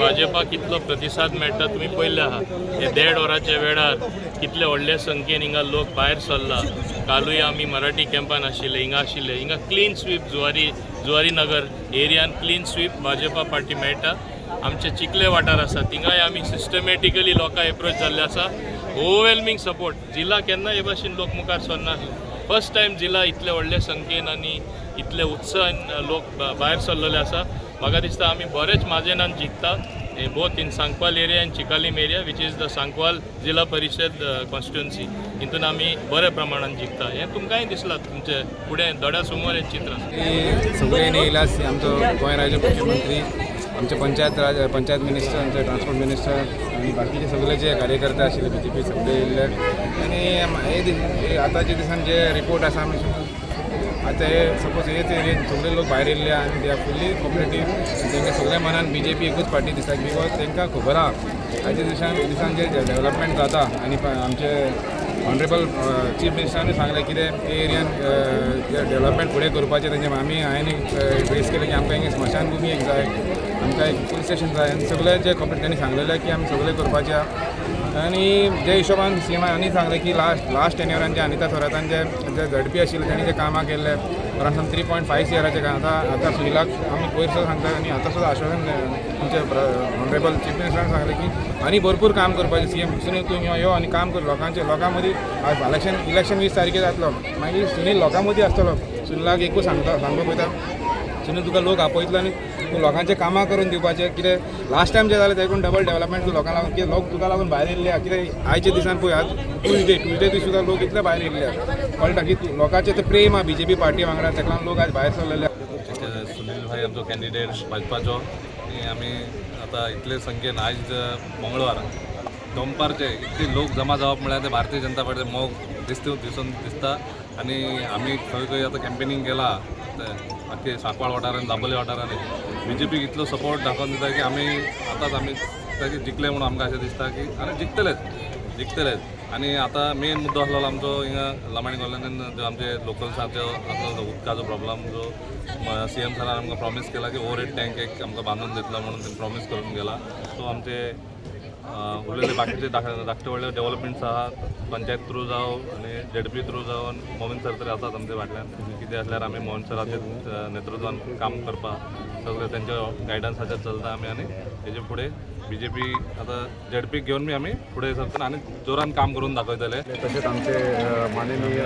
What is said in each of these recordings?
भाजपा कितलो प्रतिसाद मेळटा तुमी पळयल्ले आहा। हे 1.5 वरांच्या वेळार कितले व्हडले संख्येन हिंगा लोक भायर सरला। कालूय आमी मराठी कॅम्पान आशिल्ले हिंगा clean sweep Zuari Nagar एरियान clean sweep Bhajpa party मेळटा। आमचे चिखले वाठार आसा थिंगाय आमी सिस्टमॅटिकली लोकां एप्रोच जाल्ले आसा। ओवरवेलमींग सपोर्ट जिल्ला केन्ना हे भाशेन लोक मुखार सरनासले। फर्स्ट टायम जिल्ला इतले व्हडले संख्येन आनी इतले उत्साहान लोक भायर सरलेले आसा। म्हाका दिसता आमी बरेच माजेनान जिखता both in Sancoale area and Chicalim area which is the Sancoale जिल्हा परिषद कॉन्स्टिट्युएन्सी हितून आमी बऱ्या प्रमाणान जिखता। हें तुमकांय दिसलां तुमचे फुडें दोळ्या समोर हें चित्र आसा। सगळ्यांनी इलाज आमचो गोंय राज्य मुख्यमंत्री आमचे पंचायत मिनिस्टर आमचे ट्रान्सपोर्ट मिनिस्टर आणि बाकीचे सगळे जे कार्यकर्ते आशिल्ले BJP सगळे येयल्ले आनी आतांच्या दिसान जे रिपोर्ट आसा आमी आतां हे सपोज हे सगळे लोक भायर येयल्ले आनी दे आर फुल्ली कॉपरेटीव तांकां सगळ्या मनान BJP एकूच पार्टी दिसता बिकॉज तांकां खबर आहा आयच्या दिसान जे डेव्हलपमेंट जाता आनी आमचे ऑनरेबल चीफ मिनिस्टरानूय सांगलें कितें ते एरियान डेव्हलपमेंट फुडें करपाचें तेंचे हांवें फेस केलें की आमकां हिंगा स्मशान भुमी एक जाय आमकां एक पुलीस स्टेशन जाय आनी सगळे जे कॉपरेटांनी सांगलेलें की आमी सगळें करपाचें आहा। आनी जे हिशोबान CM आनी सांगलें की लास्ट टेन्युरान जे अनिता थोरातान जे झडपी आशिल्ले तेणी जे कामां केल्ले अरावंड सम 3.5 CR आतां सुनिलाक आमी पयर सुद्दां सांगता आनी आतां सुद्दां आश्वासन आमचे ऑनरेबल चीफ मिनिस्टरान सांगलें की आनी भरपूर काम करपाचें CM सुनील तूं यो आनी काम कर लोकां मदीं इलेक्शन 20 तारखेर जातलो मागीर सुनील लोकां मदीं आसतलो। सुनिलाक एकूच सांगपाक पळयता सुनील तुका लोक आपयतलो आनी तूं लोकांचे कामां करून दिवपाचें कितें लास्ट टायम जें जालें तेकून डबल डेव्हलपमेंट तूं लोकांक लागून कितें लोक तुका लागून भायर येयल्ले कितें आयच्या दिसान पळय आज ट्युजडे दीस सुद्दां लोक इतले भायर येयल्ले कळटा की लोकांचें तें प्रेम आहा BJP पार्टी वांगडा तेका लागून लोक आज भायर सरलेले। सुनील भाई आमचो कॅन्डिडेट भाजपाचो आमी आतां इतले संख्येन आयज मंगळवार दनपारचे इतले लोक जमा जावप म्हळ्यार ते भारतीय जनता पार्टी मोग दिसता आनी आमी खंय खंय आतां कॅम्पेनींग केला आख्खे सांकवाळ वाठारांत दाबोले वाठारांनी BJP इतलो सपोर्ट दाखोवन दिता की आमी ताचे जिखले म्हणून आमकां अशें दिसता की आनी जिखतलेच आनी आतां मेन मुद्दो आसलो आमचो हिंगा लमाणी कॉलनीन जो आमचे लोकल्सांचो आसलो उदकाचो प्रॉब्लम जो CM सरान आमकां प्रॉमीस केला की ओवरहेड टँक एक आमकां बांदून दितलो म्हणून तें प्रॉमीस करून गेला। सो आमचे उरलेले बाकीचे धाकटे व्हडले डेव्हलपमेंट्स आहा पंचायत थ्रू जावं आनी ZP थ्रू जावन मोहन सर तरी आसात आमच्या फाटल्यान कितें आसल्यार आमी मोहन सराच्या नेतृत्वान काम करपाक सगळे त्यांच्या गायडन्साचेर चलता आमी आनी हेजे फुडें BJP आतां ZP घेवन बी आमी फुडें सरता आनी जोरान काम करून दाखयतले। तशेंच आमचे माननीय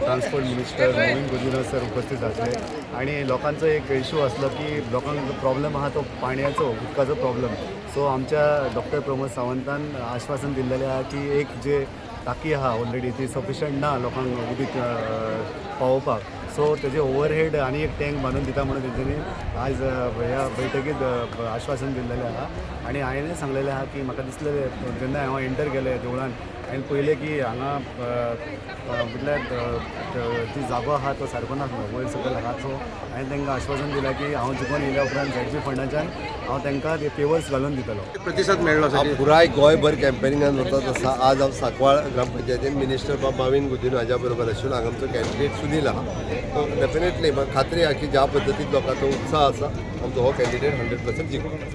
transport minister Mohin Godinho sir उपस्थित जातले आणि लोकांचा एक इशू असलो की लोकांक प्रॉब्लेम आहा तो पाण्याचो उदकाचो प्रॉब्लेम। सो आमच्या डॉक्टर प्रमोद सावंतान आश्वासन दिल्लेलें आहा की एक जे टाकी आहा ऑलरेडी ती सफिशंट ना लोकांक उदीक पावोवपाक सो तेजे ओवरहेड आनी एक टँक बांदून दिता म्हणून तेंच्यांनी आज ह्या बैठकीत आश्वासन दिल्लेलें आहा। आनी हांवें सांगलेलें आहा की म्हाका दिसलेलें जेन्ना हांव एंटर केलें देवळान हांवें पळयलें की हांगा म्हटल्यार ती जागो आहा तो सारको नासलो वयर सकयल आहा। सो हांवें तांकां आश्वासन दिलां की हांव जिखून येयल्या उपरांत ZP फंडाच्यान हांव तांकां ते पेवर्स घालून दितलो। प्रतिसाद मेळ्ळो पुराय गोंयभर कॅम्पेनिंगान वतात आसा। आज हांव सांकवाळ ग्रामपंचायतीन मिनिस्टर मोहीन गुदिन्हो हाज्या बरोबर आशिल्लो हांगा आमचो कॅन्डिडेट सुनील आहा। तो डेफिनेटली म्हाका खात्री आहा की ज्या पद्दतीन लोकांचो उत्साह आसा आमचो हो कॅन्डिडेट 100% जिखतलो।